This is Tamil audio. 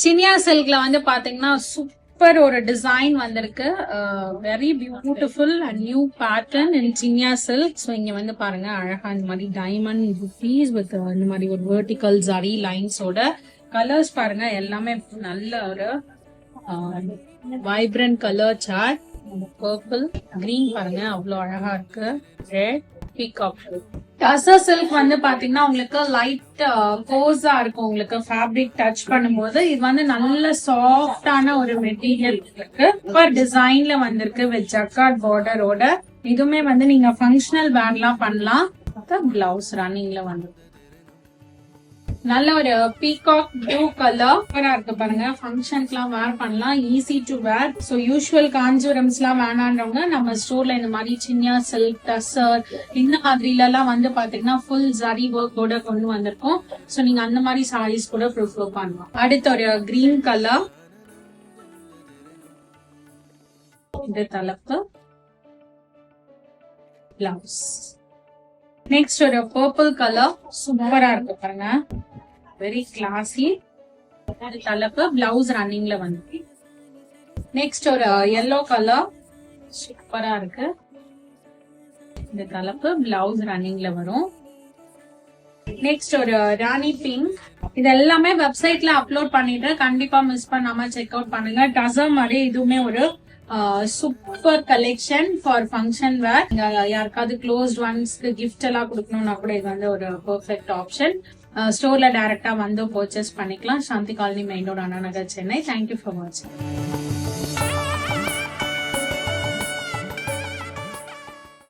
சினியா சில்க்ல வந்து பாத்தீங்கன்னா சூப்பர் ஒரு டிசைன் வந்திருக்கு. Very beautiful and new pattern in சினியா சில்க். ஸோ இங்க வந்து பாருங்க அழகா இந்த மாதிரி டைமண்ட் புட்டீஸ் வித் இந்த மாதிரி ஒரு வெர்டிகல் ஜரி லைன்ஸோட கலர்ஸ் பாருங்க எல்லாமே நல்ல ஒரு vibrant colour chart. Purple green பாருங்க அவ்வளவு அழகா இருக்கு. Red peacock. டசர் சில்க் வந்து பாத்தீங்கன்னா உங்களுக்கு லைட் கோஸா இருக்கும். உங்களுக்கு ஃபேப்ரிக் டச் பண்ணும்போது இது வந்து நல்ல சாஃப்டான ஒரு மெட்டீரியல் இருக்கு. சூப்பர் டிசைன்ல வந்திருக்கு வித் ஜக்கார்ட் பார்டரோட. இதுவுமே வந்து நீங்க ஃபங்க்ஷனல் வேர்லாம் பண்ணலாம். பிளவுஸ் ரன்னிங்ல வந்து நல்ல ஒரு பீகாக் ப்ளூ கலர் இருக்கு பாருங்க. ஃபங்க்ஷன்ஸ்லாம் வேர் பண்ணலாம், easy to wear. So usual காஞ்சிபுரம்ஸ் எல்லாம் வேணான்றவங்க நம்ம ஸ்டோர்ல இந்த மாதிரி சின்ன சில்க் டசர் இந்த மாதிரில எல்லாம் வந்து பாத்தீங்கன்னா ஃபுல் ஜரி ஒர்க்கோட கொண்டு வந்திருக்கோம். ஸோ நீங்க அந்த மாதிரி சாரீஸ் கூட ப்ரிஃபர் பண்ணலாம். அடுத்த ஒரு கிரீன் கலர், இது தலைப்பு பிளவுஸ். நெக்ஸ்ட் ஒரு பர்பிள் கலர் சூப்பரா இருக்கு பாருங்க, வெரி கிளாசி. தலைப்பு பிளவுஸ் ரன்னிங்ல வந்து. நெக்ஸ்ட் ஒரு yellow கலர் சூப்பரா இருக்கு. இந்த தலைப்பு பிளவுஸ் ரன்னிங்ல வரும். நெக்ஸ்ட் ஒரு ராணி பிங்க். இது எல்லாமே வெப்சைட்ல அப்லோட் பண்ணிட்டு கண்டிப்பா மிஸ் பண்ணாம செக் அவுட் பண்ணுங்க. டசர் மாதிரி இதுவுமே ஒரு சூப்பர் கலெக்ஷன் ஃபார் ஃபங்க்ஷன் வேர். யாருக்காவது க்ளோஸ்ட் ஒன்ஸ்க்கு கிஃப்ட் எல்லாம் கொடுக்கணும்னா கூட இது வந்து ஒரு பெர்ஃபெக்ட் ஆப்ஷன். ஸ்டோர்ல டைரக்டா வந்து பர்ச்சேஸ் பண்ணிக்கலாம். Shanthi colony main road, Anna Nagar, Chennai. Thank you for வாட்சிங்.